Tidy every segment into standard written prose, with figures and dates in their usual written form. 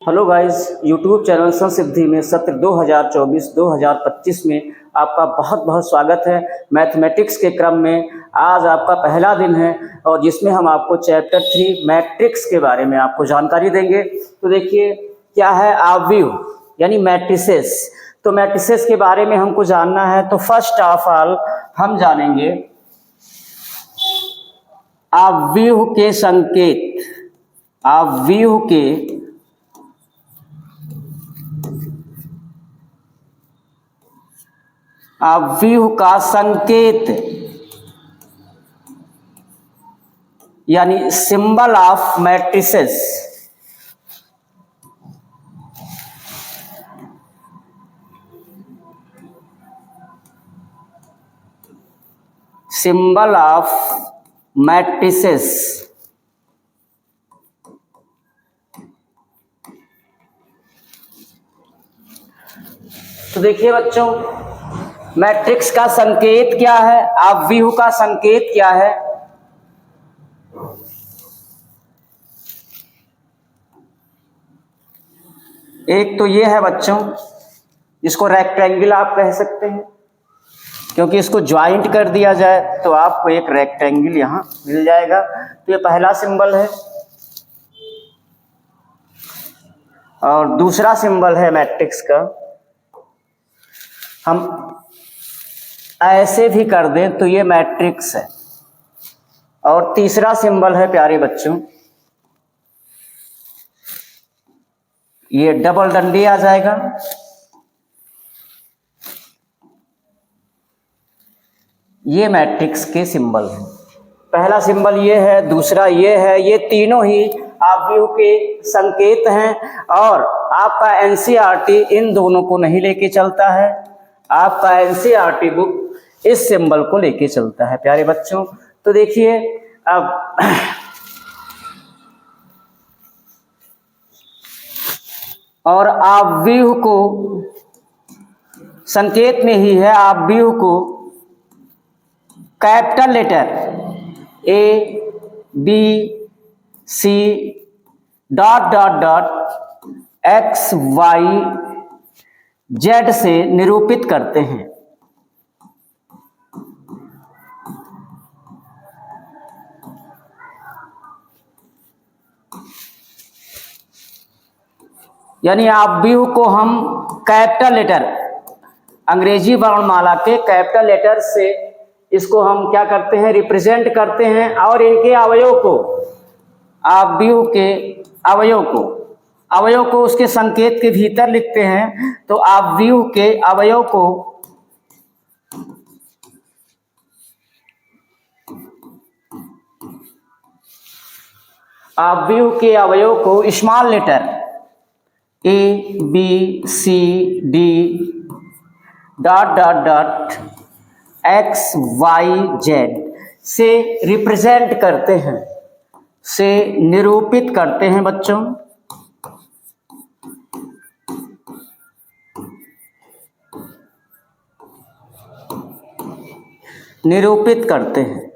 Hello guys, YouTube channel संसिद्धि में सत्र 2024-2025 में आपका बहुत बहुत स्वागत है। मैथमेटिक्स के क्रम में आज आपका पहला दिन है और जिसमें हम आपको चैप्टर 3 मैट्रिक्स के बारे में आपको जानकारी देंगे। तो देखिए क्या है आव्यूह यानी मैट्रिसेस। तो मैट्रिसेस के बारे में हमको जानना है। तो फर्स्ट ऑफ ऑल हम जानेंगे आव्यूह के संकेत। आव्यूह के आव्यूह का संकेत यानी symbol of matrices. Symbol of matrices. तो देखिए बच्चों, मैट्रिक्स का संकेत क्या है, आव्यूह का संकेत क्या है। एक तो ये है बच्चों, इसको रेक्टेंगल आप कह सकते हैं, क्योंकि इसको ज्वाइंट कर दिया जाए तो आपको एक रेक्टेंगल यहां मिल जाएगा। तो ये पहला सिंबल है। और दूसरा सिंबल है मैट्रिक्स का, हम ऐसे भी कर दें तो ये मैट्रिक्स है। और तीसरा सिंबल है प्यारे बच्चों, ये डबल डंडी आ जाएगा। ये मैट्रिक्स के सिंबल हैं। पहला सिंबल ये है, दूसरा ये है, ये तीनों ही आव्यूह के संकेत हैं। और आपका एनसीईआरटी इन दोनों को नहीं लेके चलता है, आपका एनसीईआरटी बुक इस सिंबल को लेके चलता है प्यारे बच्चों। तो देखिए अब और आव्यूह को संकेत में ही है, आव्यूह को capital letter A B C dot dot dot X Y Z से निरूपित करते हैं। यानी आव्यूह को हम कैपिटल लेटर, अंग्रेजी वर्णमाला के कैपिटल लेटर से इसको हम क्या करते हैं, रिप्रेजेंट करते हैं। और इनके अवयव को, आव्यूह के अवयव को उसके संकेत के भीतर लिखते हैं। तो आव्यूह के अवयव को small letter A B C D dot dot dot X Y Z से रिप्रेजेंट करते हैं, से निरूपित करते हैं बच्चों। निरूपित करते हैं।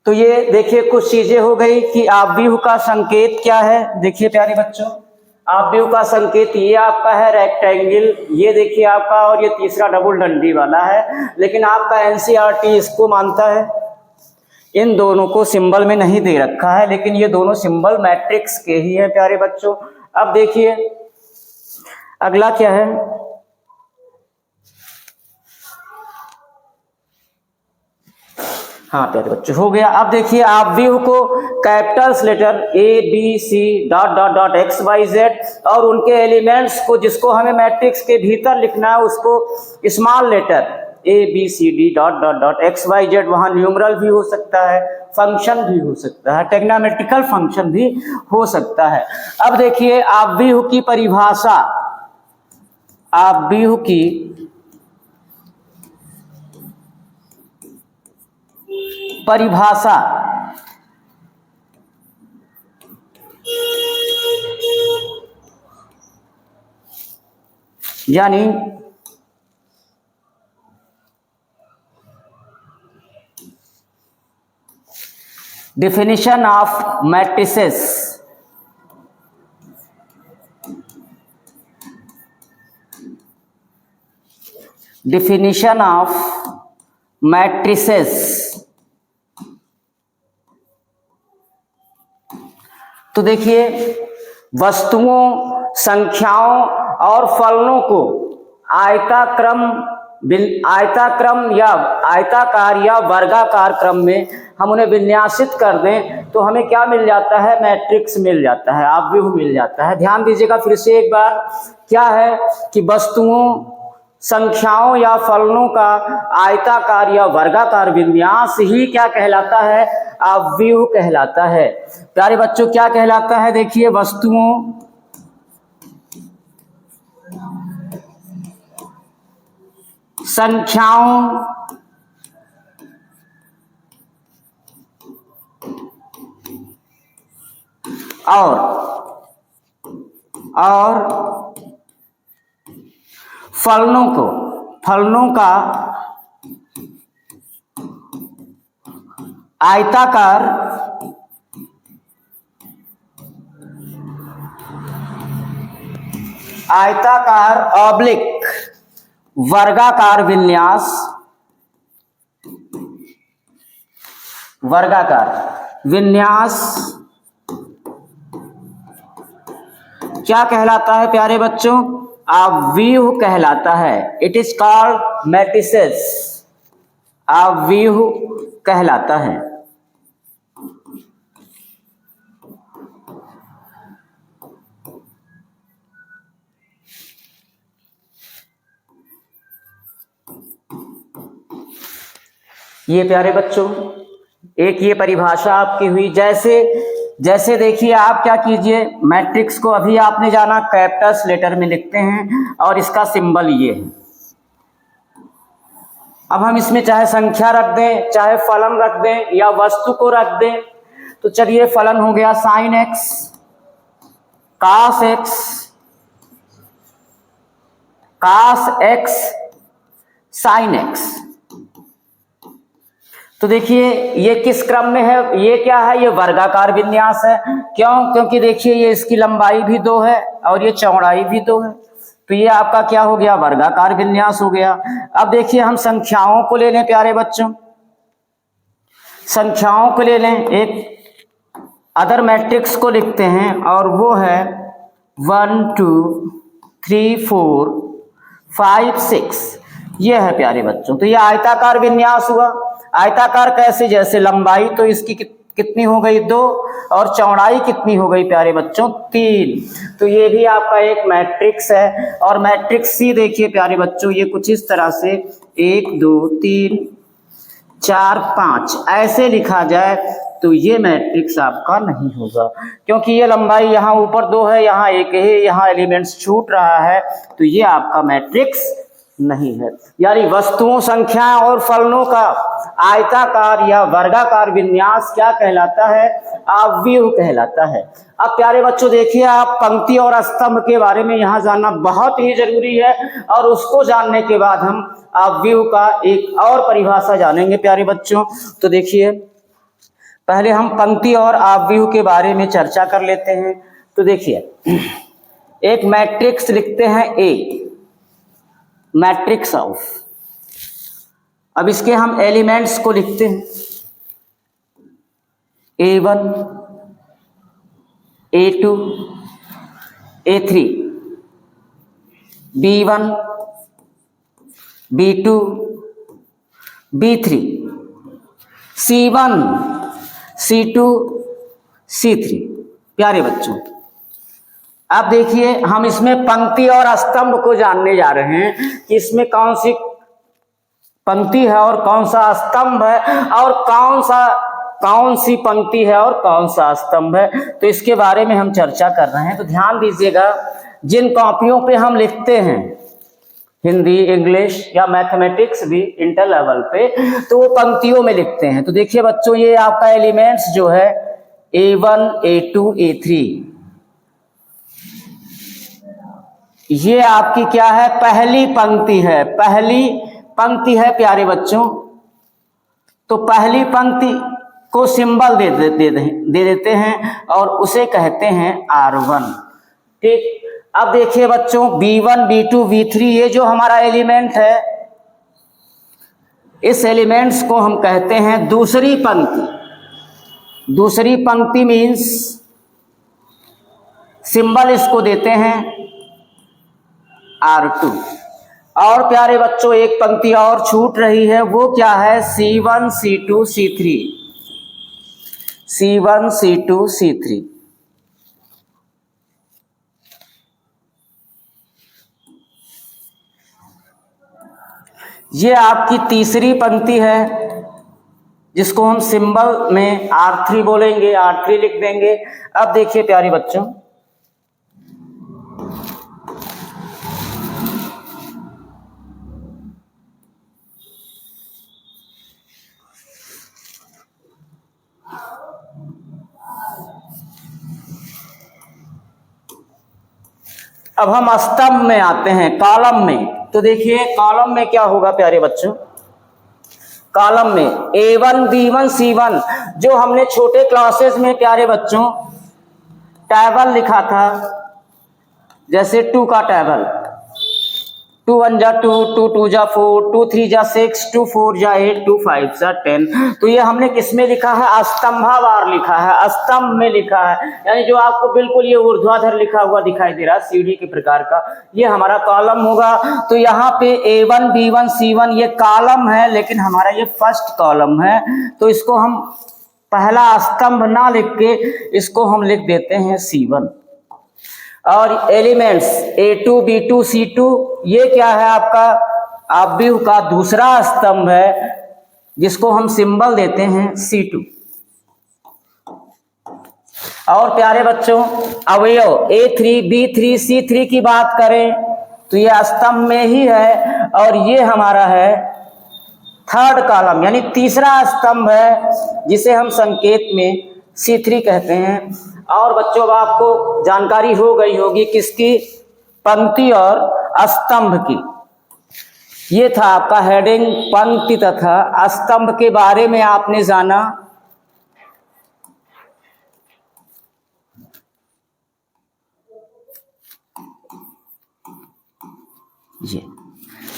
तो ये देखिए कुछ चीजें हो गई कि आव्यूह का संकेत क्या है। देखिए प्यारे बच्चों, आव्यूह का संकेत ये आपका है रेक्टेंगल, ये देखिए आपका, और ये तीसरा डबल डंडी वाला है। लेकिन आपका एनसीईआरटी इसको मानता है, इन दोनों को सिंबल में नहीं दे रखा है, लेकिन ये दोनों सिंबल मैट्रिक्स के ही है प्यारे बच्चों। अब देखिए अगला क्या है, हाँ प्यारे बच्चों हो गया। अब देखिए आव्यूह को capitals letter A B C dot dot dot X Y Z और उनके एलिमेंट्स को, जिसको हमें मैट्रिक्स के भीतर लिखना है, उसको small letter A B C D dot dot dot X Y Z, वहां न्यूमरल भी हो सकता है, फंक्शन भी हो सकता है, टेग्नोमेट्रिकल फंक्शन भी हो सकता है। अब देखिए आव्यूह की परिभाषा, आव्यूह की परिभाषा यानी definition of matrices definition of matrices। तो देखिए वस्तुओं, संख्याओं और फलनों को आयताक्रम या आयताकार या वर्गाकार क्रम में हम उन्हें विन्यासित कर दें तो हमें क्या मिल जाता है? मैट्रिक्स मिल जाता है, आव्यूह मिल जाता है। ध्यान दीजिएगा फिर से एक बार, क्या है कि वस्तुओं, संख्याओं या फलनों का आयताकार या वर्गाकार विन्यास ही क्या कहलाता है? आव्यूह कहलाता है। प्यारे बच्चों क्या कहलाता है? देखिए वस्तुओं, संख्याओं और फलनों का आयताकार ऑब्लिक वर्गाकार विन्यास क्या कहलाता है प्यारे बच्चों? आव्यूह कहलाता है। इट इज कॉल्ड मैट्रिसेस, आव्यूह कहलाता है। ये प्यारे बच्चों एक ये परिभाषा आपकी हुई। जैसे देखिए आप क्या कीजिए, मैट्रिक्स को अभी आपने जाना कैपिटल्स लेटर में लिखते हैं और इसका सिंबल ये है। अब हम इसमें चाहे संख्या रख दें, चाहे फलन रख दें या वस्तु को रख दें। तो चलिए फलन हो गया साइन एक्स, कास एक्स, साइन एक्स। तो देखिए ये किस क्रम में है? ये क्या है? ये वर्गाकार विन्यास है। क्यों? क्योंकि देखिए ये इसकी लंबाई भी 2 है और ये चौड़ाई भी 2 है, तो ये आपका क्या हो गया? वर्गाकार विन्यास हो गया। अब देखिए हम संख्याओं को ले लें प्यारे बच्चों, संख्याओं को ले लें, एक अदर मैट्रिक्स को लिखते हैं और वो है 1 2 3 4 5 6। ये है प्यारे बच्चों, तो ये आयताकार विन्यास हुआ। आयताकार कैसे? जैसे लंबाई तो इसकी कितनी हो गई? 2 और चौड़ाई कितनी हो गई प्यारे बच्चों? 3। तो ये भी आपका एक मैट्रिक्स है। और मैट्रिक्स सी देखिए प्यारे बच्चों ये कुछ इस तरह से 1 2 3 4 5 ऐसे लिखा जाए तो ये मैट्रिक्स आपका नहीं होगा, क्योंकि ये लंबाई यहाँ ऊपर 2 है, यहाँ 1 है, यहाँ एलिमेंट्स छूट रहा है, तो ये आपका मैट्रिक्स नहीं है। यानी वस्तुओं, संख्याएं और फलनों का आयताकार या वर्गाकार विन्यास क्या कहलाता है? आव्यूह कहलाता है। अब प्यारे बच्चों देखिए आप पंक्ति और स्तंभ के बारे में यहाँ जानना बहुत ही जरूरी है, और उसको जानने के बाद हम आव्यूह का एक और परिभाषा जानेंगे प्यारे बच्चों। तो देखिए पहले हम पंक्ति और आव्यूह के बारे में चर्चा कर लेते हैं। तो देखिए एक मैट्रिक्स लिखते हैं ए, मैट्रिक्स ऑफ। अब इसके हम एलिमेंट्स को लिखते हैं A1 A2 A3 B1 B2 B3 C1 C2 C3। प्यारे बच्चों अब देखिए हम इसमें पंक्ति और स्तंभ को जानने जा रहे हैं कि इसमें कौन सी पंक्ति है और कौन सा स्तंभ है, और कौन सी पंक्ति है और कौन सा स्तंभ है। तो इसके बारे में हम चर्चा कर रहे हैं। तो ध्यान दीजिएगा, जिन कॉपियों पे हम लिखते हैं हिंदी, इंग्लिश या मैथमेटिक्स भी इंटर लेवल पे, तो वो पंक्तियों में लिखते हैं। तो देखिए बच्चों ये आपका एलिमेंट्स जो है A1 A2 A3, ये आपकी क्या है? पहली पंक्ति है, पहली पंक्ति है प्यारे बच्चों। तो पहली पंक्ति को सिंबल दे देते हैं और उसे कहते हैं R1। ठीक, अब देखिए बच्चों B1 B2 B3 ये जो हमारा एलिमेंट है, इस एलिमेंट्स को हम कहते हैं दूसरी पंक्ति। दूसरी पंक्ति मीन्स सिंबल इसको देते हैं R2। और प्यारे बच्चों एक पंक्ति और छूट रही है, वो क्या है? C1 C2 C3, C1 C2 C3। ये आपकी तीसरी पंक्ति है जिसको हम सिंबल में R3 बोलेंगे, R3 लिख देंगे। अब देखिए प्यारे बच्चों, अब हम स्तंभ में आते हैं, कॉलम में। तो देखिए कॉलम में क्या होगा प्यारे बच्चों? कॉलम में A1 B1 C1 जो हमने छोटे क्लासेस में प्यारे बच्चों टेबल लिखा था, जैसे 2 का टेबल, 2 1 जा 2, 2 2 जा 4, 2 3 जा 6, 2 4 जा 8, 2 5 जा 10। तो ये हमने किस में लिखा है? स्तंभावार लिखा है, स्तंभ में लिखा है। यानी जो आपको बिल्कुल ये ऊर्ध्वाधर लिखा हुआ दिखाई दे रहा है, सीढ़ी के प्रकार का, ये हमारा कॉलम होगा। तो यहाँ पे A1 B1 C1 ये कॉलम है, लेकिन हमारा ये फर्स्ट कॉलम है, तो इसको हम पहला स्तंभ ना लिख के इसको हम लिख देते हैं C1। और एलिमेंट्स A2 B2 C2 ये क्या है? आपका आव्यूह का दूसरा स्तंभ है, जिसको हम सिंबल देते हैं C2। और प्यारे बच्चों अवयव A3 B3 C3 की बात करें तो ये स्तंभ में ही है, और ये हमारा है थर्ड कॉलम, यानी तीसरा स्तंभ है, जिसे हम संकेत में C3 कहते हैं। और बच्चों अब आपको जानकारी हो गई होगी किसकी? पंक्ति और स्तंभ की। ये था आपका हेडिंग, पंक्ति तथा स्तंभ के बारे में आपने जाना।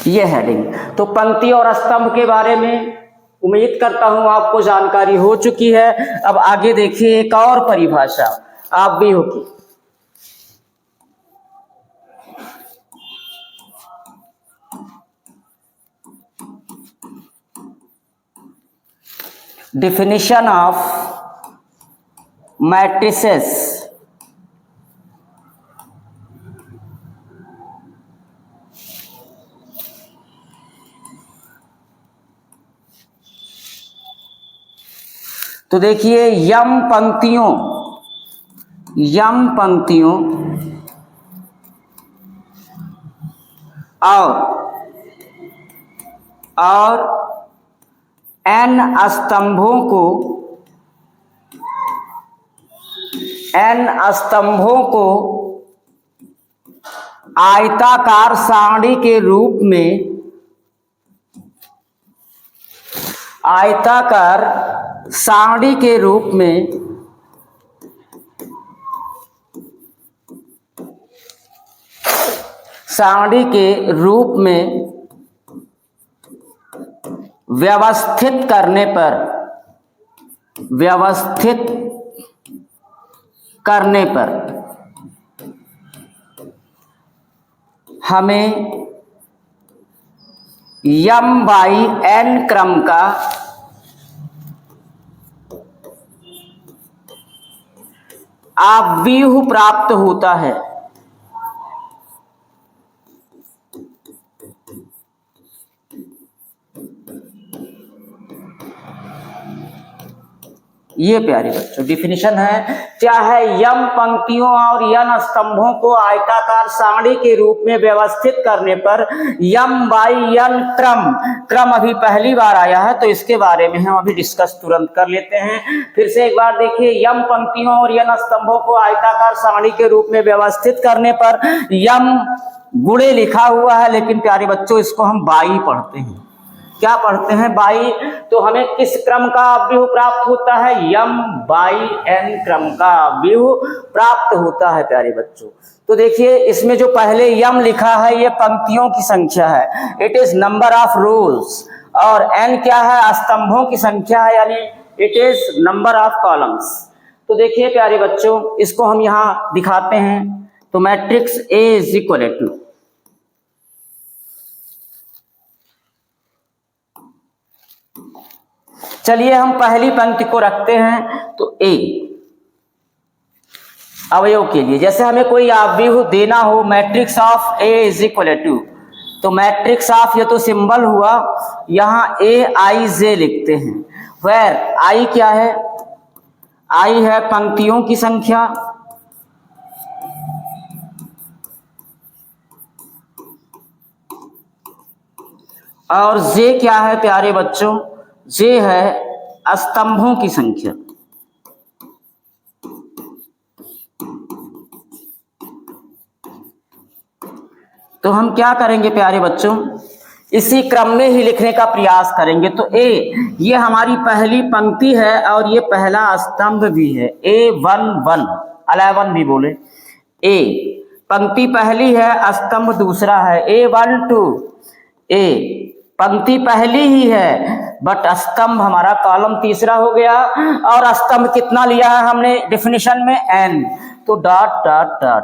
ये हेडिंग तो पंक्ति और स्तंभ के बारे में उम्मीद करता हूं आपको जानकारी हो चुकी है। अब आगे देखिए एक और परिभाषा आव्यूह की। Definition of matrices। तो देखिए यम पंक्तियों और n स्तंभों को आयताकार सारणी के रूप में व्यवस्थित करने पर हमें m/n क्रम का आव्यूह प्राप्त होता है। ये प्यारे बच्चों डिफिनीशन है। क्या है? यम पंक्तियों और n स्तंभों को आयताकार सारणी के रूप में व्यवस्थित करने पर m/n क्रम अभी पहली बार आया है, तो इसके बारे में हम अभी डिस्कस तुरंत कर लेते हैं। फिर से एक बार देखिए, यम पंक्तियों और n स्तंभों को आयताकार सारणी के रूप में व्यवस्थित करने पर, यम गुणे लिखा हुआ है, लेकिन प्यारे बच्चों इसको हम बाई पढ़ते हैं। क्या पढ़ते हैं? बाई। तो हमें किस क्रम का आव्यूह प्राप्त होता है? m/n क्रम का आव्यूह प्राप्त होता है प्यारे बच्चों। तो देखिए इसमें जो पहले यम लिखा है ये पंक्तियों की संख्या है, इट इज नंबर ऑफ रोज, और एन क्या है, स्तंभों की संख्या है, यानी it is number of columns. तो देखिए प्यारे बच्चों, इसको हम यहाँ दिखाते हैं। तो matrix A is equal to, चलिए हम पहली पंक्ति को रखते हैं। तो ए अवयव के लिए जैसे हमें कोई अवयव देना हो, matrix of A is equal to, तो मैट्रिक्स ऑफ ये तो सिंबल हुआ, यहाँ ए आई जे लिखते हैं, वेर आई क्या है, आई है पंक्तियों की संख्या, और जे क्या है प्यारे बच्चों, जे है स्तंभों की संख्या। तो हम क्या करेंगे प्यारे बच्चों, इसी क्रम में ही लिखने का प्रयास करेंगे। तो ए ये हमारी पहली पंक्ति है और ये पहला स्तंभ भी है, A11 11 भी बोले। ए पंक्ति पहली है, स्तंभ दूसरा है। A12 ए पंक्ति पहली ही है बट स्तंभ हमारा कॉलम तीसरा हो गया, और स्तंभ कितना लिया है हमने डेफिनेशन में, n, तो डॉट डॉट डॉट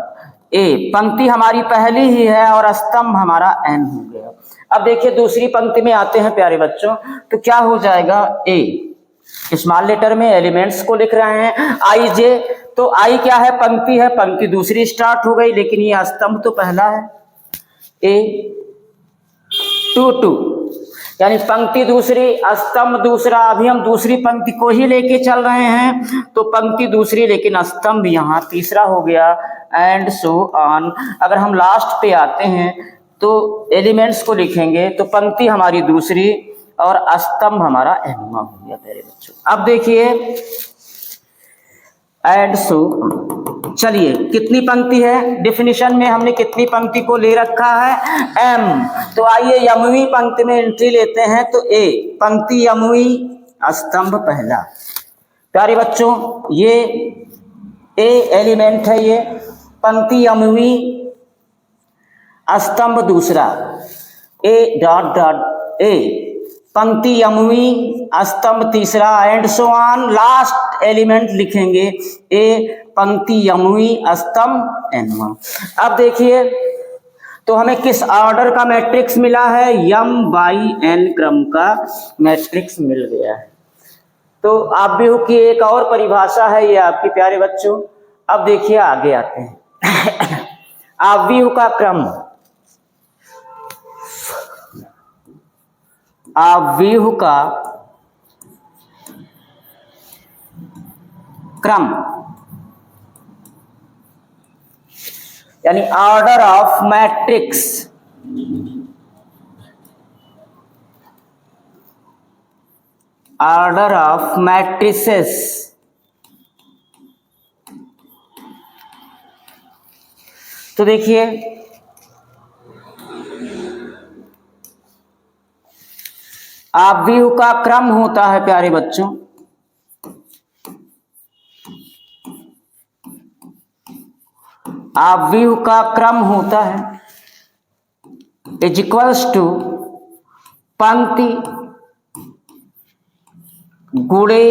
ए पंक्ति हमारी पहली ही है और स्तंभ हमारा n हो गया। अब देखिए दूसरी पंक्ति में आते हैं प्यारे बच्चों, तो क्या हो जाएगा, ए स्मॉल लेटर में एलिमेंट्स को लिख रहे हैं आई जे, तो आई क्या है, पंक्ति है, पंक्ति दूसरी स्टार्ट हो गई, लेकिन ये स्तंभ तो पहला है। A22 यानी पंक्ति दूसरी स्तंभ दूसरा, अभी हम दूसरी पंक्ति को ही लेके चल रहे हैं, तो पंक्ति दूसरी लेकिन स्तंभ यहाँ तीसरा हो गया, एंड सो ऑन। अगर हम लास्ट पे आते हैं तो एलिमेंट्स को लिखेंगे, तो पंक्ति हमारी दूसरी और स्तंभ हमारा एनवा हो गया मेरे बच्चों। अब देखिए एंड सो, चलिए कितनी पंक्ति है, डेफिनेशन में हमने कितनी पंक्ति को ले रखा है, एम, तो आइए यमवी पंक्ति में एंट्री लेते हैं। तो ए पंक्ति यमवी, स्तंभ पहला। प्यारे बच्चों ये ए एलिमेंट है, ये पंक्ति यमवी, स्तंभ दूसरा, ए डॉट डॉट ए पंक्ति यमवी, स्तंभ तीसरा, and so on, last element लिखेंगे ए पंक्ति यमवी, स्तंभ एनवा। अब देखिए तो हमें किस ऑर्डर का मैट्रिक्स मिला है, यम बाई एन क्रम का मैट्रिक्स मिल गया है। तो आव्यूह की एक और परिभाषा है ये आपके प्यारे बच्चों। अब देखिए आगे आते हैं आव्यूह का क्रम, आव्यूह का क्रम यानी order of matrix, order of matrices. तो देखिए आव्यूह का क्रम होता है प्यारे बच्चों, आव्यूह का क्रम होता है इज इक्वल्स टू पंक्ति गुणे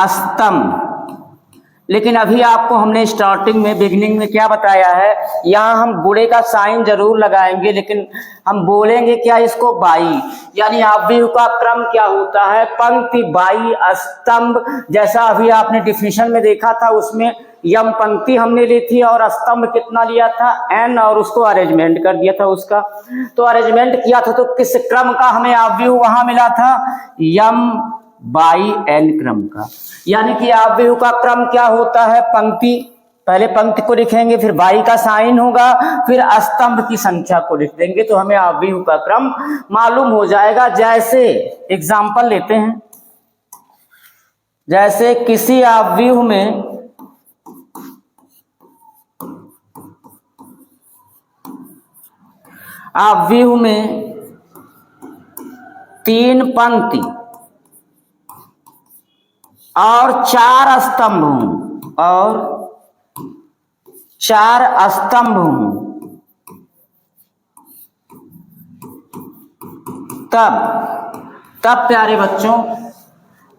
स्तंभ। लेकिन अभी आपको हमने स्टार्टिंग में बिगिनिंग में क्या बताया है, यहाँ हम गुणे का साइन जरूर लगाएंगे, लेकिन हम बोलेंगे क्या इसको, बाई, यानी आव्यूह का क्रम क्या होता है, पंक्ति बाई स्तंभ। जैसा अभी आपने डिफिनेशन में देखा था, उसमें यम पंक्ति हमने ली थी और स्तंभ कितना लिया था, एन, और उसको अरेंजमेंट कर दिया था उसका। तो अरेंजमेंट किया था तो किस क्रम का हमें आव्यूह वहां मिला था, यम बाई एन क्रम का। यानी कि आव्यूह का क्रम क्या होता है, पंक्ति, पहले पंक्ति को लिखेंगे, फिर बाई का साइन होगा, फिर स्तंभ की संख्या को लिख देंगे, तो हमें आव्यूह का क्रम मालूम हो जाएगा। जैसे एग्जांपल लेते हैं, जैसे किसी आव्यूह में तीन पंक्ति और चार स्तंभ हों, और 4 स्तंभ हों, तब प्यारे बच्चों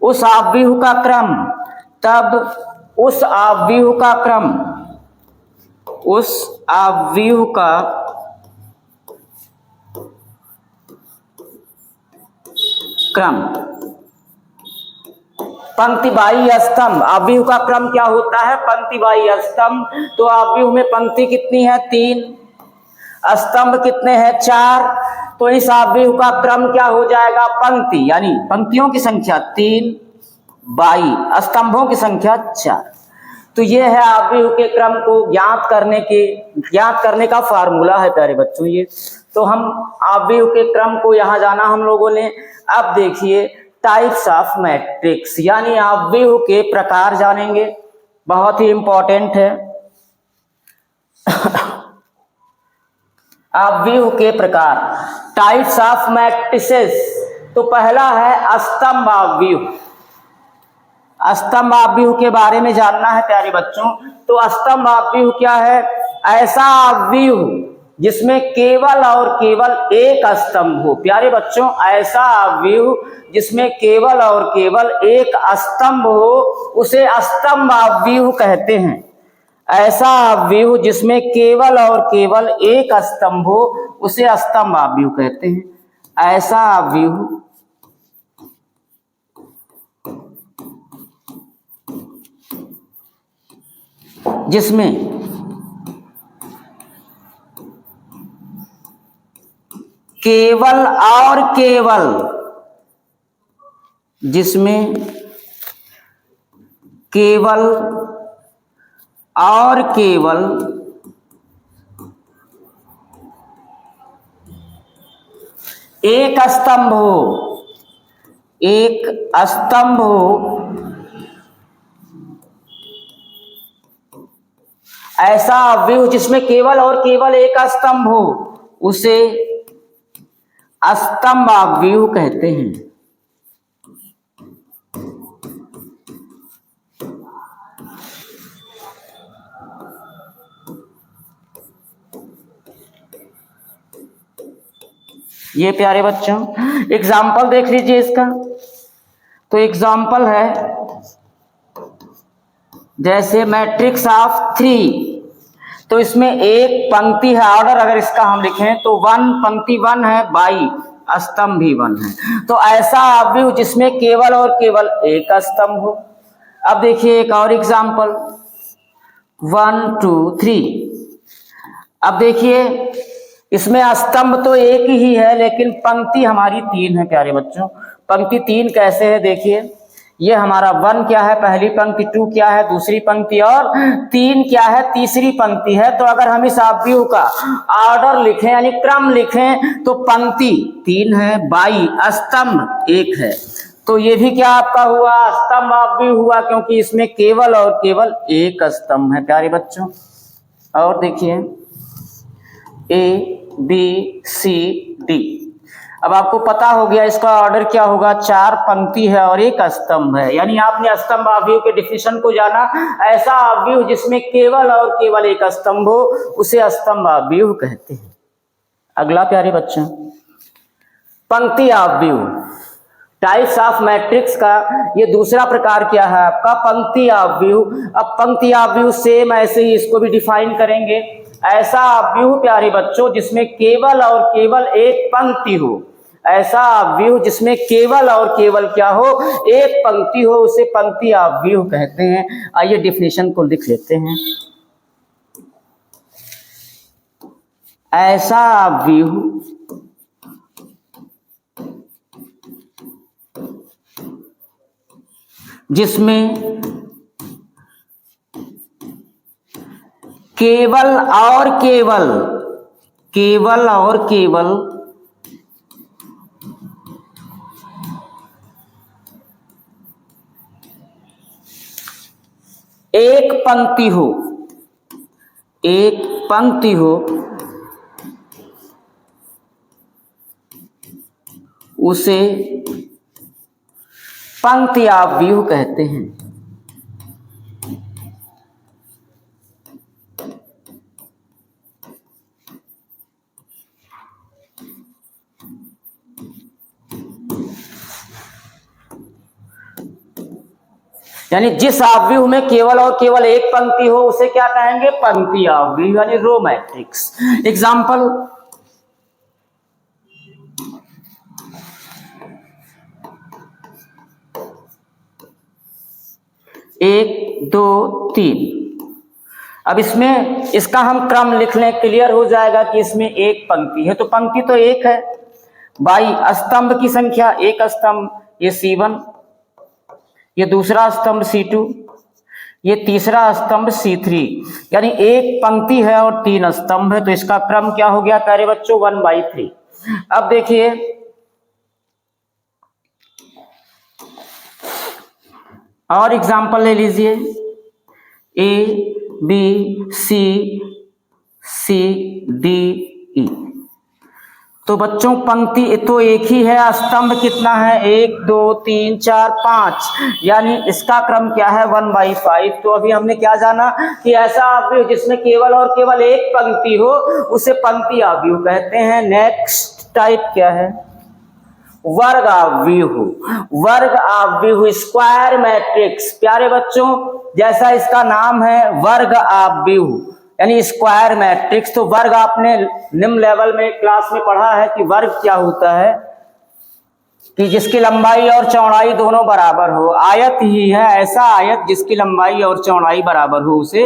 उस आव्यूह का क्रम, उस आव्यूह का क्रम पंक्तिबाई स्तंभ। आव्यूह का क्रम क्या होता है? पंक्तिबाई स्तंभ। तो आव्यूह में पंक्ति कितनी है? 3, स्तंभ कितने हैं? 4। तो इस आव्यूह का क्रम क्या हो जाएगा? पंक्ति, यानी पंक्तियों की संख्या 3, बाई स्तंभों की संख्या 4। तो ये है आव्यूह के क्रम को ज्ञात करने का फार्मूला है प्यारे बच्चों ये। तो हम आव्यूह के क्रम को यहां जाना हम लोगों ने। अब देखिए टाइप्स ऑफ मैट्रिक्स, यानी आव्यूह के प्रकार जानेंगे, बहुत ही इंपॉर्टेंट है। आव्यूह के प्रकार, टाइप्स ऑफ मैट्रिसेस। तो पहला है स्तंभ आव्यूह। स्तंभ आव्यूह के बारे में जानना है प्यारे बच्चों। तो स्तंभ आव्यूह क्या है? ऐसा आव्यूह जिसमें केवल और केवल एक स्तंभ हो। प्यारे बच्चों, ऐसा आव्यूह जिसमें केवल और केवल एक स्तंभ हो उसे स्तंभ आव्यूह कहते हैं। ऐसा आव्यूह जिसमें केवल और केवल एक स्तंभ हो उसे स्तंभ आव्यूह कहते हैं। ऐसा आव्यूह जिसमें केवल और केवल एक स्तंभ हो, ऐसा आव्यूह जिसमें केवल और केवल एक स्तंभ हो उसे स्तंभ आव्यूह कहते हैं। ये प्यारे बच्चों एग्जाम्पल देख लीजिए इसका। तो एग्जाम्पल है जैसे मैट्रिक्स ऑफ 3। तो इसमें एक पंक्ति है, ऑर्डर अगर इसका हम लिखें तो 1 पंक्ति 1 है, बाई स्तंभ भी 1 है। तो ऐसा आव्यूह जिसमें केवल और केवल एक स्तंभ हो। अब देखिए एक और एग्जाम्पल 1 2 3। अब देखिए इसमें स्तंभ तो एक ही है लेकिन पंक्ति हमारी 3 है प्यारे बच्चों। पंक्ति 3 कैसे है? देखिए ये हमारा 1 क्या है? पहली पंक्ति, 2 क्या है? दूसरी पंक्ति, और 3 क्या है? तीसरी पंक्ति है। तो अगर हम इस आव्यूह का ऑर्डर लिखें यानी क्रम लिखें तो पंक्ति 3 है, बाई स्तंभ 1 है। तो ये भी क्या आपका हुआ? स्तंभ आव्यूह हुआ, क्योंकि इसमें केवल और केवल एक स्तंभ है प्यारे बच्चों। और देखिए A B C D। अब आपको पता हो गया इसका ऑर्डर क्या होगा। 4 पंक्ति है और एक स्तंभ है, यानी आपने स्तंभ आव्यूह के डिफिनेशन को जाना। ऐसा आव्यूह जिसमें केवल और केवल एक स्तंभ हो उसे स्तंभ आव्यूह कहते हैं। अगला प्यारे बच्चों पंक्ति आव्यूह, टाइप्स ऑफ मैट्रिक्स का ये दूसरा प्रकार क्या है आपका? पंक्ति आव्यूह। अब पंक्ति आव्यूह सेम ऐसे ही इसको भी डिफाइन करेंगे। ऐसा आव्यूह प्यारे बच्चों जिसमें केवल और केवल एक पंक्ति हो। ऐसा आव्यूह जिसमें केवल और केवल क्या हो? एक पंक्ति हो, उसे पंक्ति आव्यूह कहते हैं। आइए डिफिनेशन को लिख लेते हैं। ऐसा आव्यूह जिसमें केवल और केवल एक पंक्ति हो उसे पंक्ति आव्यूह कहते हैं। यानी जिस आव्यूह में केवल और केवल एक पंक्ति हो उसे क्या कहेंगे? पंक्ति आव्यूह यानी रो मैट्रिक्स। एग्जाम्पल, एक दो तीन। अब इसमें इसका हम क्रम लिख लें, क्लियर हो जाएगा कि इसमें एक पंक्ति है, तो पंक्ति तो एक है। बाई स्तंभ की संख्या, एक स्तंभ, ये C1, ये दूसरा स्तंभ C2, ये तीसरा स्तंभ C3, यानी एक पंक्ति है और 3 स्तंभ है, तो इसका क्रम क्या हो गया प्यारे बच्चों? 1/3। अब देखिए और एग्जाम्पल ले लीजिए, A B C C D E। तो बच्चों पंक्ति तो एक ही है, स्तंभ कितना है? 1 2 3 4 5, यानी इसका क्रम क्या है? 1/5। तो अभी हमने क्या जाना कि ऐसा आव्यूह जिसमें केवल और केवल एक पंक्ति हो उसे पंक्ति आव्यूह कहते हैं। नेक्स्ट टाइप क्या है? वर्ग आव्यूह। वर्ग आव्यूह, स्क्वायर मैट्रिक्स। प्यारे बच्चों जैसा इसका नाम है वर्ग आव्यूह यानी स्क्वायर मैट्रिक्स, तो वर्ग आपने निम्न लेवल में क्लास में पढ़ा है कि वर्ग क्या होता है कि जिसकी लंबाई और चौड़ाई दोनों बराबर हो। आयत ही है, ऐसा आयत जिसकी लंबाई और चौड़ाई बराबर हो उसे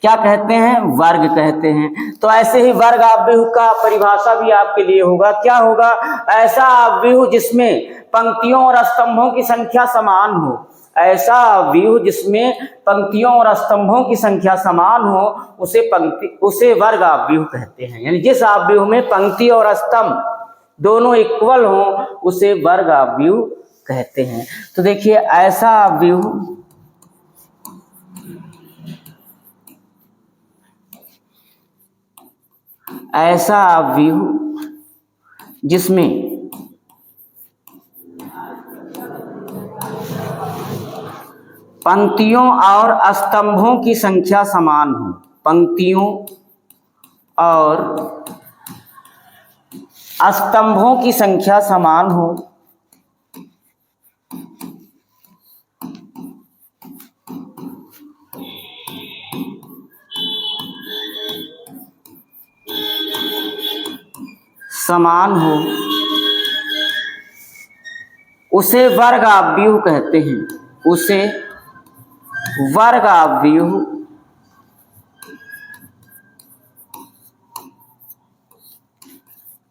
क्या कहते हैं? वर्ग कहते हैं। तो ऐसे ही वर्ग आव्यूह का परिभाषा भी आपके लिए होगा। क्या होगा? ऐसा आव्यूह जिसमें पंक्तियों और स्तंभों की संख्या समान हो। ऐसा आव्यूह जिसमें पंक्तियों और स्तंभों की संख्या समान हो उसे वर्ग आव्यूह कहते हैं। यानी जिस आव्यूह में पंक्ति और स्तंभ दोनों इक्वल हो उसे वर्ग आव्यूह कहते हैं। तो देखिए ऐसा आव्यूह जिसमें पंक्तियों और स्तंभों की संख्या समान हो। पंक्तियों और स्तंभों की संख्या समान हो उसे वर्ग आव्यूह कहते हैं। उसे वर्ग आव्यूह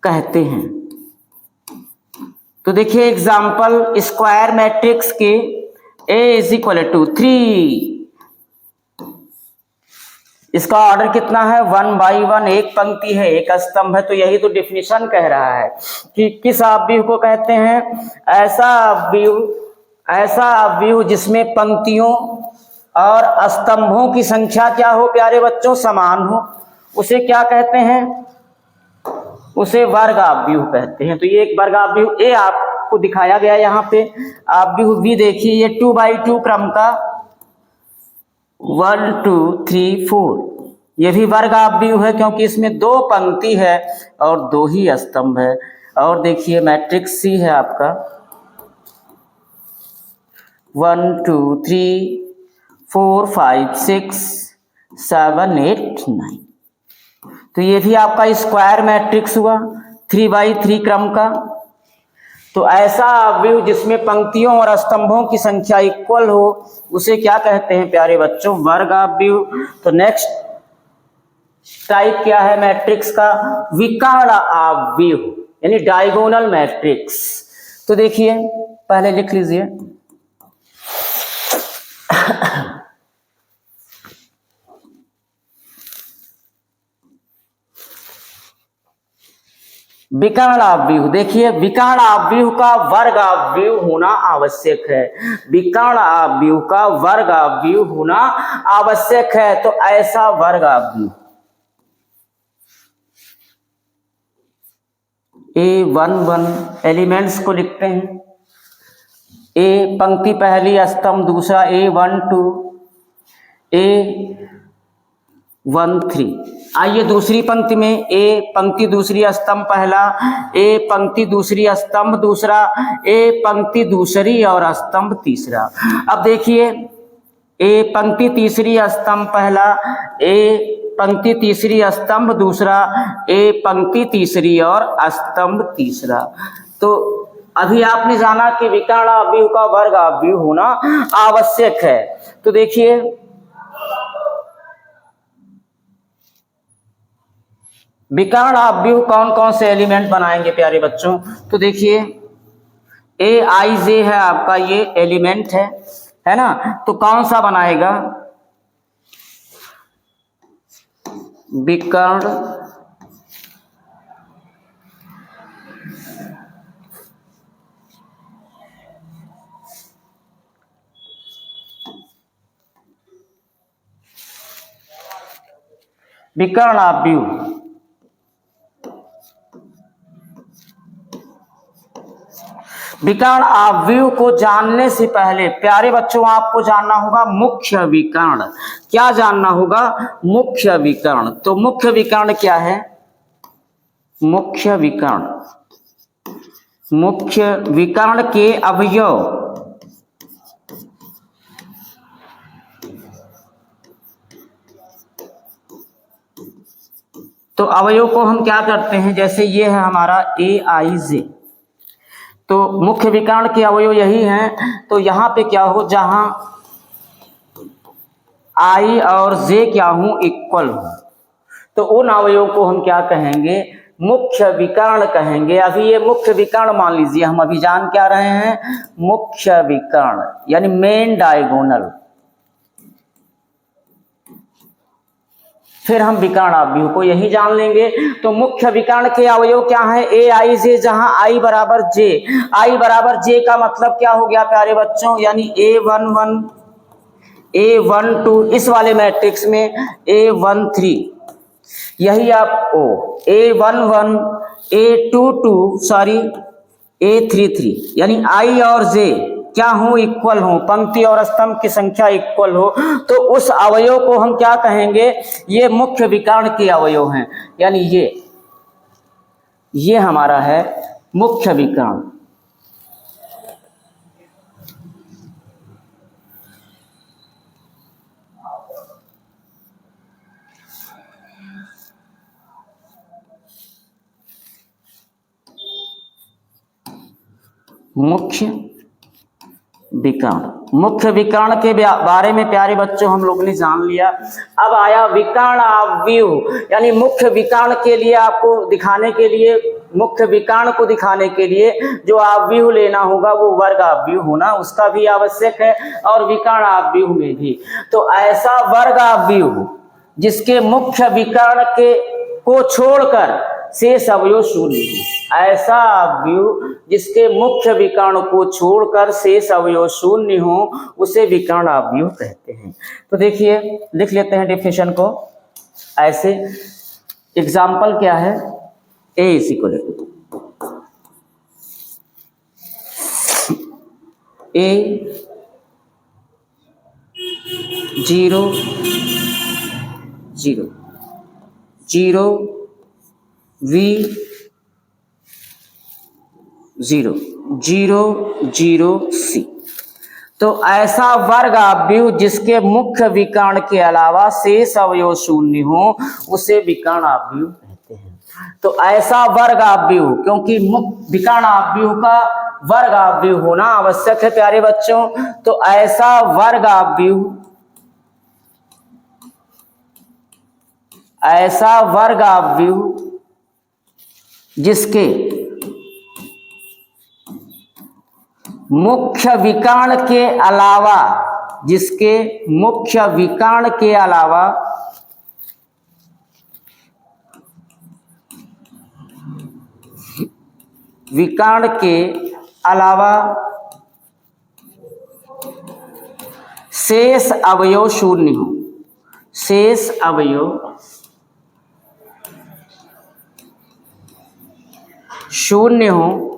कहते हैं। तो देखिए एग्जाम्पल स्क्वायर मैट्रिक्स के A = 3, इसका ऑर्डर कितना है? 1/1। एक पंक्ति है, एक स्तंभ है, तो यही तो डिफिनीशन कह रहा है कि किस आव्यूह को कहते हैं? ऐसा आव्यूह जिसमें पंक्तियों और स्तंभों की संख्या क्या हो प्यारे बच्चों? समान हो। उसे क्या कहते हैं? उसे वर्ग आव्यूह कहते हैं। तो ये एक वर्ग आव्यूह A आपको दिखाया गया यहाँ पे। आव्यूह B देखिए, ये 2/2 क्रम का 1 2 3 4, ये भी वर्ग आव्यूह है क्योंकि इसमें 2 पंक्ति है और 2 ही स्तंभ है। और देखिए मैट्रिक्स C है आपका 1 2 3 4 5 6 7 8 9, तो ये भी आपका स्क्वायर मैट्रिक्स हुआ 3/3 क्रम का। तो ऐसा आव्यूह जिसमें पंक्तियों और स्तंभों की संख्या इक्वल हो उसे क्या कहते हैं प्यारे बच्चों? वर्ग आव्यूह। तो नेक्स्ट टाइप क्या है मैट्रिक्स का? विकर्ण आव्यूह यानी डायगोनल मैट्रिक्स। तो देखिए पहले लिख लीजिए विकर्ण आव्यूह। देखिए विकर्ण आव्यूह का वर्ग आव्यूह होना आवश्यक है। विकर्ण आव्यूह का वर्ग आव्यूह होना आवश्यक है। तो ऐसा वर्ग आव्यूह A11 एलिमेंट्स को लिखते हैं। A पंक्ति पहली, स्तंभ दूसरा, A12 A13। आइए दूसरी पंक्ति में A पंक्ति दूसरी, स्तंभ पहला, A पंक्ति दूसरी, स्तंभ दूसरा, A पंक्ति दूसरी और स्तंभ तीसरा। अब देखिए ए पंक्ति तीसरी स्तंभ पहला, ए पंक्ति तीसरी स्तंभ दूसरा, ए पंक्ति तीसरी और स्तंभ तीसरा। तो अभी आपने जाना कि विकर्ण आव्यूह का वर्ग आव्यूह होना आवश्यक है। तो देखिए विकर्ण आव्यूह कौन कौन से एलिमेंट बनाएंगे प्यारे बच्चों। तो देखिए ए आई जे है आपका, ये एलिमेंट है ना। तो कौन सा बनाएगा, विकर्ण विकर्ण आव्यूह। विकर्ण आव्यूह को जानने से पहले प्यारे बच्चों आपको जानना होगा मुख्य विकर्ण। क्या जानना होगा, मुख्य विकर्ण। तो मुख्य विकर्ण क्या है, मुख्य विकर्ण, मुख्य विकर्ण के अवयव, तो अवयव को हम क्या करते हैं, जैसे ये है हमारा ए आई जे, तो मुख्य विकर्ण के अवयव यही हैं। तो यहां पे क्या हो, जहां आई और जे क्या हूं, इक्वल हो, तो उन अवयवों को हम क्या कहेंगे, मुख्य विकर्ण कहेंगे। अभी ये मुख्य विकर्ण मान लीजिए, हम अभी जान क्या रहे हैं, मुख्य विकर्ण यानी मेन डायगोनल। फिर हम विकर्ण आव्यूह को यही जान लेंगे। तो मुख्य विकर्ण के अवयव क्या है, ए आई जे, जहां आई बराबर जे। आई बराबर जे का मतलब क्या हो गया प्यारे बच्चों, यानी A11 A12 इस वाले मैट्रिक्स में A13, यही आप ओ A11 A22 सॉरी A33, यानी आई और जे क्या हो, इक्वल हो, पंक्ति और स्तंभ की संख्या इक्वल हो, तो उस अवयव को हम क्या कहेंगे, ये मुख्य विकर्ण के अवयव हैं। यानी ये हमारा है मुख्य विकर्ण। मुख्य विकर्ण, मुख्य विकर्ण के बारे में प्यारे बच्चों हम लोग ने जान लिया। अब आया विकर्ण आव्यूह, यानी मुख्य विकर्ण के लिए आपको दिखाने के लिए, मुख्य विकर्ण को दिखाने के लिए जो आव्यूह लेना होगा वो वर्ग आव्यूह होना उसका भी आवश्यक है, और विकर्ण आव्यूह में भी। तो ऐसा वर्ग आव्यूह जिसके मुख्य विकर्ण के को छोड़कर शेष अवयव शून्य हो, ऐसा आव्यूह जिसके मुख्य विकर्ण को छोड़कर शेष अवयव शून्य हो, उसे विकर्ण आव्यूह कहते हैं। तो देखिए लिख लेते हैं डेफिनेशन को ऐसे। एग्जाम्पल क्या है, ए is equal to A 0 0 0 V 0 0 0 C। तो ऐसा वर्ग आव्यूह जिसके मुख्य विकर्ण के अलावा शेष अवयव शून्य हो, उसे विकर्ण आव्यूह कहते हैं। तो ऐसा वर्ग आव्यूह, क्योंकि मुख्य विकर्ण आव्यूह का वर्ग आव्यूह होना आवश्यक है प्यारे बच्चों। तो ऐसा वर्ग आव्यूह, ऐसा वर्ग आव्यूह जिसके मुख्य विकर्ण के अलावा, जिसके मुख्य विकर्ण के अलावा विकर्ण के अलावा शेष अवयव शून्य हो, शेष अवयव शून्य हो,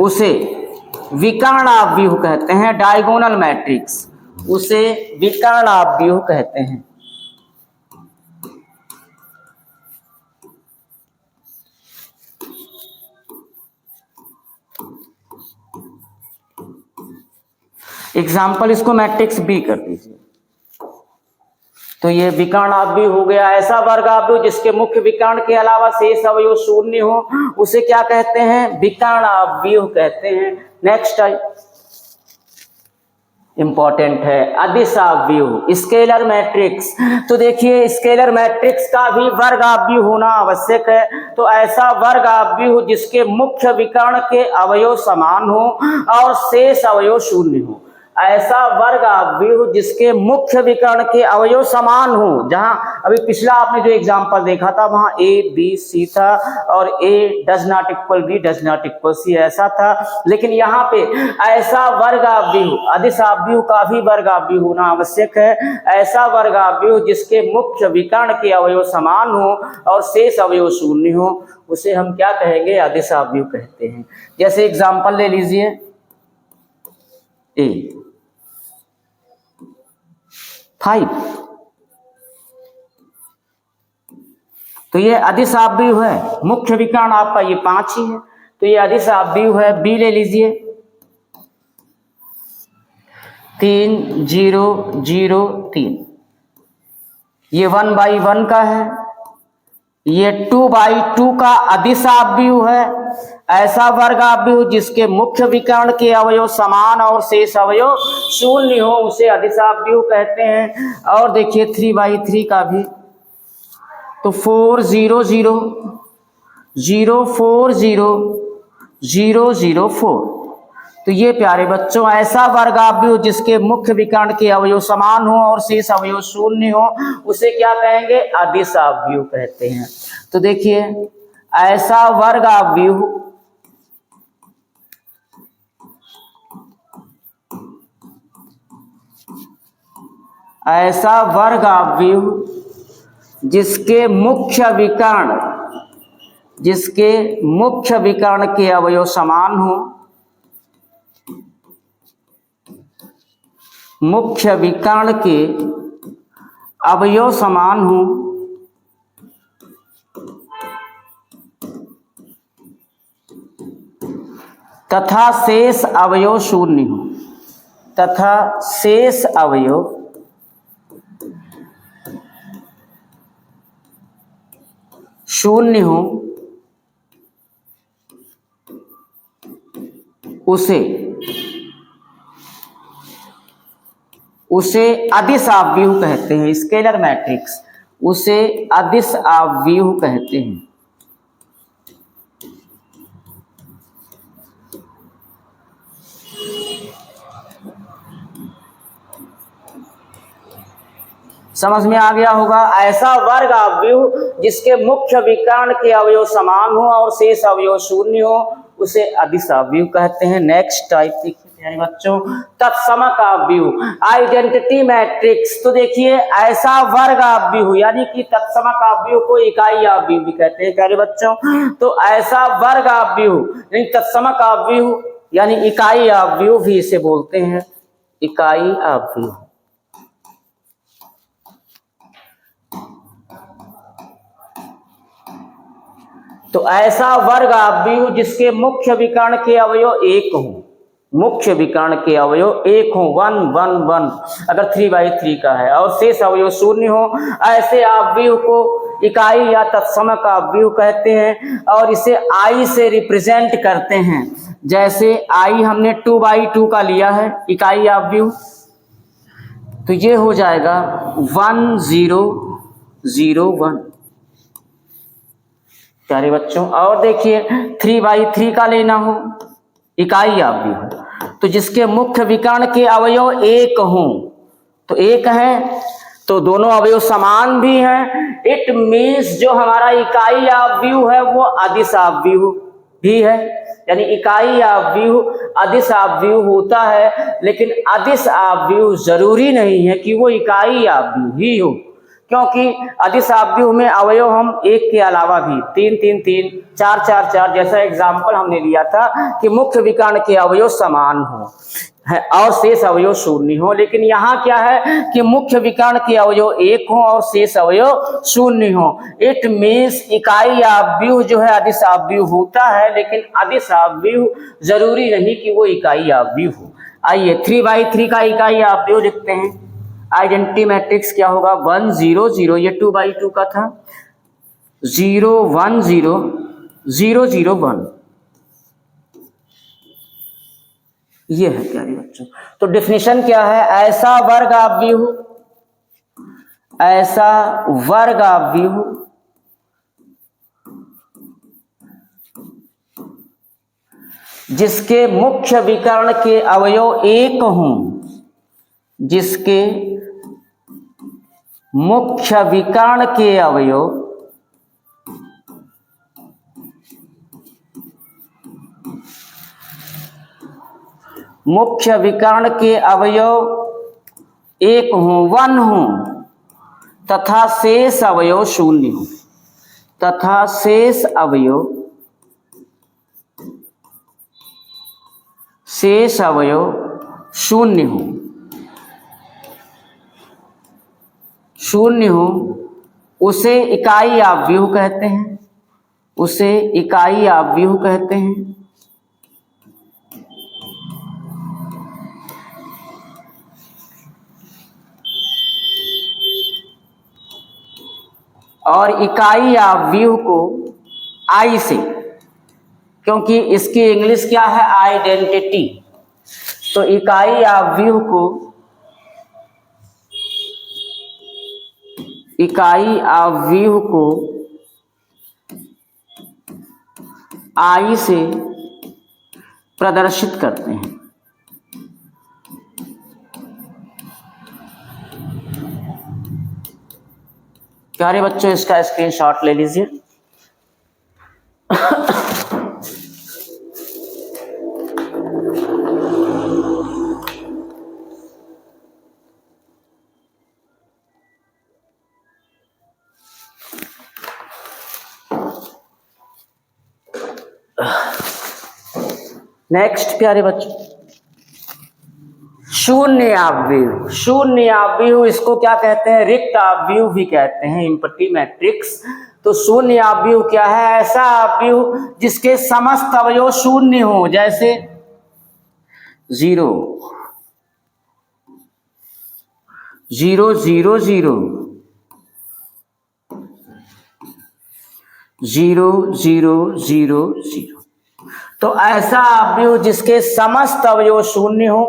उसे विकर्ण आव्यूह कहते हैं। डायगोनल मैट्रिक्स, उसे विकर्ण आव्यूह कहते हैं। एग्जाम्पल इसको मैट्रिक्स बी कर दीजिए। तो ये विकर्ण अवयव हो गया। ऐसा वर्ग अवयव जिसके मुख्य विकर्ण के अलावा शेष अवयव शून्य हो उसे क्या कहते हैं? विकर्ण अवयव कहते हैं। नेक्स्ट इंपॉर्टेंट है अदिश अवयव, स्केलर मैट्रिक्स। तो देखिए स्केलर मैट्रिक्स का भी वर्ग अवयव होना आवश्यक है। तो ऐसा वर्ग अवयव जिसके मुख्य विकर्ण के अवयव समान हो और शेष अवयव शून्य हो। ऐसा वर्ग अवयव जिसके मुख्य विकर्ण के अवयव समान हो। जहां अभी पिछला आपने जो एग्जांपल देखा था वहां ए बी सी था और A does not equal B does not equal C ऐसा था, लेकिन यहाँ पे ऐसा वर्ग अवयव, अदिश अवयव का भी वर्ग अवयव होना आवश्यक है। ऐसा वर्ग अवयव जिसके मुख्य विकर्ण के अवयव समान हो और शेष अवयव शून्य हो उसे हम क्या कहेंगे? अदिश अवयव कहते हैं। जैसे एग्जांपल ले लीजिए ए 5, तो ये अदिश अवयव है। मुख्य विकर्ण आपका ये 5 ही है, तो ये अदिश अवयव है। बी ले लीजिए 3 0 0 3, ये 1/1 का है। ये 2/2 का अदिश अवयव है। ऐसा वर्ग अवयव जिसके मुख्य विकर्ण के अवयव समान और शेष अवयव शून्य हो उसे अदिश अवयव कहते हैं। और देखिए 3/3 का भी, तो 4 0 0 0 4 0 0 0 4, तो ये प्यारे बच्चों ऐसा वर्ग अवयव जिसके मुख्य विकर्ण के अवयव समान हो और शेष अवयव शून्य हो उसे क्या कहेंगे? अदिश अवयव कहते हैं। तो देखिए ऐसा वर्ग अवयव जिसके मुख्य विकर्ण के अवयव समान हो, मुख्य विकर्ण के अवयव समान हो तथा शेष अवयव शून्य हो, तथा शेष अवयव शून्य हो उसे अदिश अवयव कहते हैं। स्केलर मैट्रिक्स उसे अदिश अवयव कहते हैं। समझ में आ गया होगा? ऐसा वर्ग अवयव जिसके मुख्य विकर्ण के अवयव समान हो और शेष अवयव शून्य हो उसे अदिश अवयव कहते हैं। नेक्स्ट टाइप देखिए प्यारे बच्चों, तत्समक अवयव, आइडेंटिटी मैट्रिक्स। तो देखिए ऐसा वर्ग अवयव यानी कि तत्समक अवयव को इकाई अवयव भी कहते हैं प्यारे बच्चों। तो ऐसा वर्ग अवयव यानी तत्समक अवयव यानी इकाई अवयव भी इसे बोलते हैं, इकाई अवयव। तो ऐसा वर्ग अवयव जिसके मुख्य विकर्ण के अवयव 1 हो, मुख्य विकर्ण के अवयव 1 हो, 1 1 1 अगर 3/3 का है और शेष अवयव शून्य हो, ऐसे अवयव को इकाई या तत्समक अवयव कहते हैं और इसे I से रिप्रेजेंट करते हैं। जैसे I हमने 2/2 का लिया है इकाई अवयव, तो ये हो जाएगा 1 0 0 1 प्यारे बच्चों। और देखिए 3/3 का लेना हो इकाई अवयव, तो जिसके मुख्य विकर्ण के अवयव 1 हो, तो 1 है तो दोनों अवयव समान भी हैं। इट मीन्स जो हमारा इकाई अवयव है वो अदिश अवयव भी है, यानी इकाई अवयव अदिश अवयव होता है, लेकिन अदिश अवयव जरूरी नहीं है कि वो इकाई अवयव ही हो, क्योंकि अदिश अवयव में अवयव हम 1 के अलावा भी 3 3 3 4 4 4 जैसा एग्जाम्पल हमने लिया था कि मुख्य विकर्ण के अवयव समान हो है और शेष अवयव शून्य हो। लेकिन यहाँ क्या है कि मुख्य विकर्ण के अवयव 1 हो और शेष अवयव शून्य हो। इट मीन्स इकाई अवयव जो है अदिश अवयव होता है, लेकिन अदिश अवयव जरूरी नहीं कि वो इकाई अवयव हो। आइए 3/3 का इकाई आव्यूह लिखते हैं। आइडेंटिटी मैट्रिक्स क्या होगा, 1 0 0, ये 2/2 का था, 0 1 0 0 0 1, ये है प्यारे बच्चों। तो डेफिनेशन क्या है, ऐसा वर्ग आव्यूह, ऐसा वर्ग आव्यूह जिसके मुख्य विकर्ण के अवयव एक हों, जिसके मुख्य विकर्ण के अवयव मुख्य विकर्ण के अवयव एक हों, 1 हों, तथा शेष अवयव शून्य हों, तथा शेष अवयव शून्य हो, उसे इकाई आव्यूह कहते हैं, उसे इकाई आव्यूह कहते हैं। और इकाई आव्यूह को आई से, क्योंकि इसकी इंग्लिश क्या है, आइडेंटिटी, तो इकाई आव्यूह को आई से प्रदर्शित करते हैं। प्यारे बच्चों, इसका स्क्रीनशॉट ले लीजिए। नेक्स्ट प्यारे बच्चों, शून्य आव्यूह। शून्य आव्यूह इसको क्या कहते हैं, रिक्त आव्यूह भी कहते हैं, एम्प्टी मैट्रिक्स। तो शून्य आव्यूह क्या है, ऐसा आव्यूह जिसके समस्त अवयव शून्य हो, जैसे 0 0 0 0 0 0 0 0। तो ऐसा आव्यूह जिसके समस्त अवयव शून्य हो,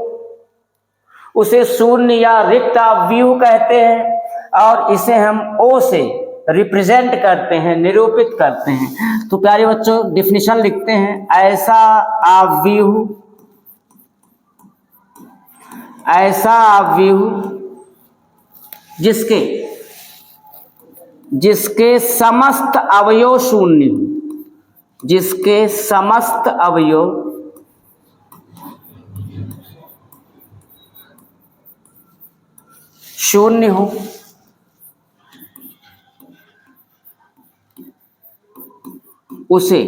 उसे शून्य या रिक्त आव्यूह कहते हैं, और इसे हम O से रिप्रेजेंट करते हैं, निरूपित करते हैं। तो प्यारे बच्चों, डेफिनेशन लिखते हैं, ऐसा आव्यूह जिसके समस्त अवयव शून्य हो, जिसके समस्त अवयव शून्य हो, उसे,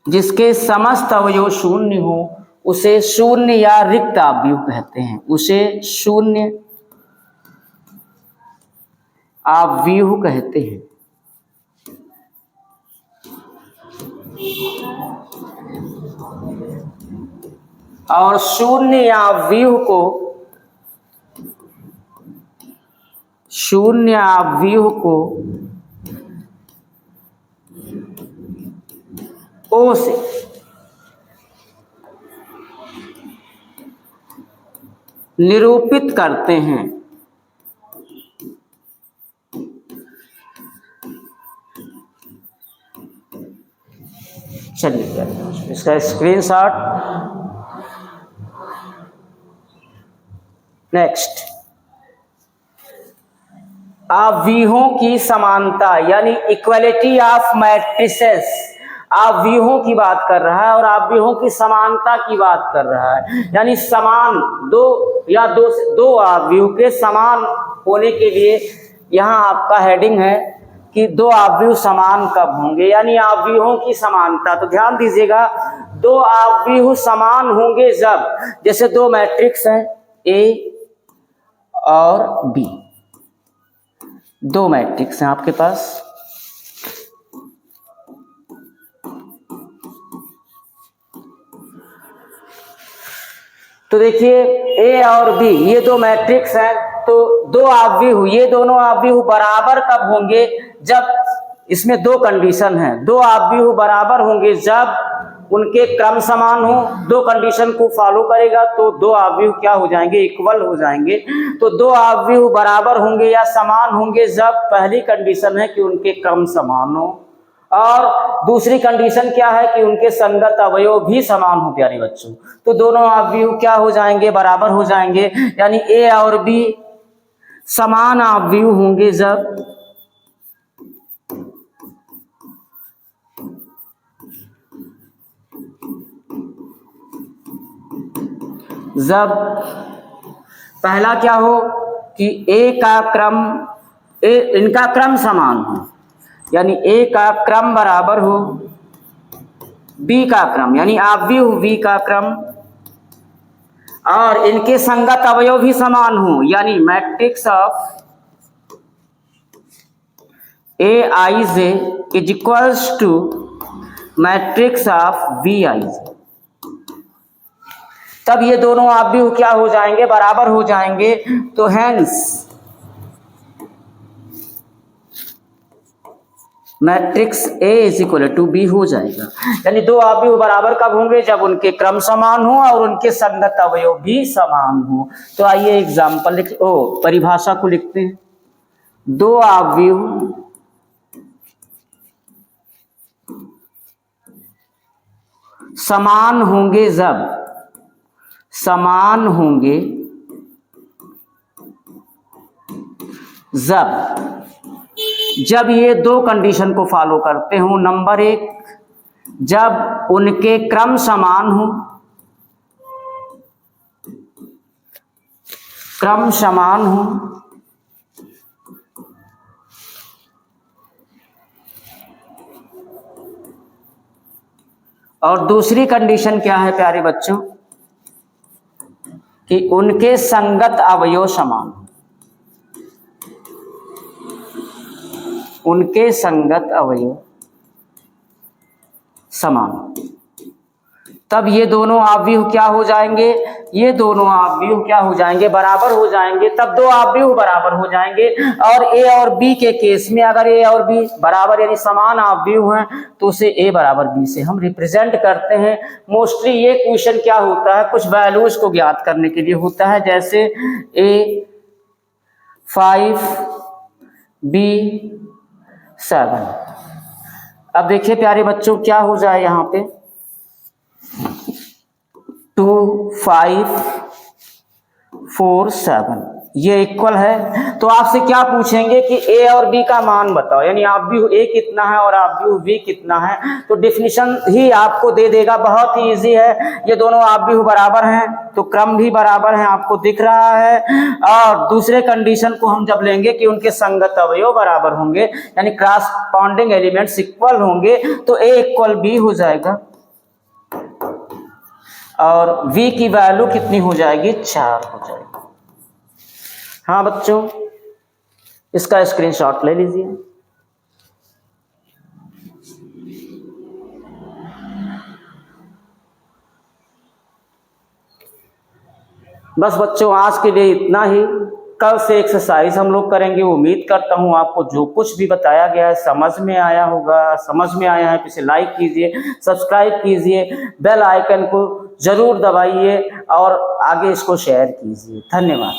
जिसके समस्त अवयव शून्य हो, उसे शून्य या रिक्त आव्यूह कहते हैं, उसे शून्य आव्यूह कहते हैं। और शून्य आव्यूह को O से निरूपित करते हैं। चलिए इसका स्क्रीनशॉट। नेक्स्ट, आव्यूहों की समानता यानी इक्वलिटी ऑफ मैट्रिसेस, आव्यूहों की बात कर रहा है और आव्यूहों की समानता की बात कर रहा है, यानी समान दो या दो आव्यूह के समान होने के लिए यहाँ आपका हेडिंग है कि दो आव्यूह समान कब होंगे, यानी आव्यूहों की समानता। तो ध्यान दीजिएगा, दो आव्यूह समान होंगे जब, जैसे दो मैट्रिक्स हैं A और B, दो मैट्रिक्स हैं आपके पास, तो देखिए ए और बी ये दो मैट्रिक्स हैं, तो दो आव्यूह, ये दोनों आव्यूह बराबर कब होंगे? जब इसमें दो कंडीशन हैं, दो आव्यूह बराबर होंगे जब उनके क्रम समान हो, दो कंडीशन को फॉलो करेगा तो दो आव्यूह क्या हो जाएंगे? इक्वल हो जाएंगे। तो दो आव्यूह बराबर होंगे या समान होंगे जब पहली कंडीशन है कि उनके क्रम समान हो, और दूसरी कंडीशन क्या है कि उनके संगत अवयव भी समान हो। प्यारे बच्चों, तो दोनों आव्यूह क्या हो जाएंगे? बराबर हो जाएंगे। यानी ए और बी समान आव्यूह होंगे जब पहला क्या हो कि ए का क्रम, इनका क्रम समान हो, यानी ए का क्रम बराबर हो बी का क्रम, यानी आव्यूह बी का क्रम, और इनके संगत अवयव भी समान हो, यानी matrix of A I J is equals to matrix of B I J. तब ये दोनों आव्यूह क्या हो जाएंगे? बराबर हो जाएंगे। तो hence matrix A is equal to B हो जाएगा। यानी दो आव्यूह बराबर कब होंगे? जब उनके क्रम समान हो और उनके संगत अवयव भी समान हो। तो आइए एग्जाम्पल परिभाषा को लिखते हैं। दो आव्यूह समान होंगे जब ये दो कंडीशन को फॉलो करते हो। नंबर एक, जब उनके क्रम समान हो, और दूसरी कंडीशन क्या है प्यारे बच्चों? कि उनके संगत अवयव समान हो, उनके संगत अवयव समान। तब ये दोनों आव्यूह क्या हो जाएंगे? ये दोनों आव्यूह क्या हो जाएंगे? बराबर हो जाएंगे। तब दो आव्यूह बराबर हो जाएंगे। और ए और बी के केस में अगर ए और बी बराबर यानी समान आव्यूह हैं तो उसे ए बराबर बी से हम रिप्रेजेंट करते हैं। मोस्टली ये क्वेश्चन क्या होता है? कुछ वैल्यूज को ज्ञात करने के लिए होता है, जैसे ए 5 बी 7। अब देखिए प्यारे बच्चों क्या हो जाए यहाँ पे 2 5 4 7 ये इक्वल है। तो आपसे क्या पूछेंगे कि ए और बी का मान बताओ, यानी आव्यूह ए कितना है और आव्यूह बी कितना है। तो डिफिनीशन ही आपको दे देगा, बहुत ही इजी है। ये दोनों आव्यूह बराबर हैं तो क्रम भी बराबर है, आपको दिख रहा है। और दूसरे कंडीशन को हम जब लेंगे कि उनके संगत अवयव बराबर होंगे, यानी क्रॉसपोंडिंग एलिमेंट्स इक्वल होंगे, तो ए इक्वल बी हो जाएगा और v की वैल्यू कितनी हो जाएगी? 4 हो जाएगी। हाँ बच्चों, इसका स्क्रीनशॉट ले लीजिए। बस बच्चों आज के लिए इतना ही। कल से एक्सरसाइज हम लोग करेंगे। उम्मीद करता हूँ आपको जो कुछ भी बताया गया है समझ में आया होगा। समझ में आया है तो इसे लाइक कीजिए, सब्सक्राइब कीजिए, बेल आइकन को जरूर दबाइए और आगे इसको शेयर कीजिए। धन्यवाद।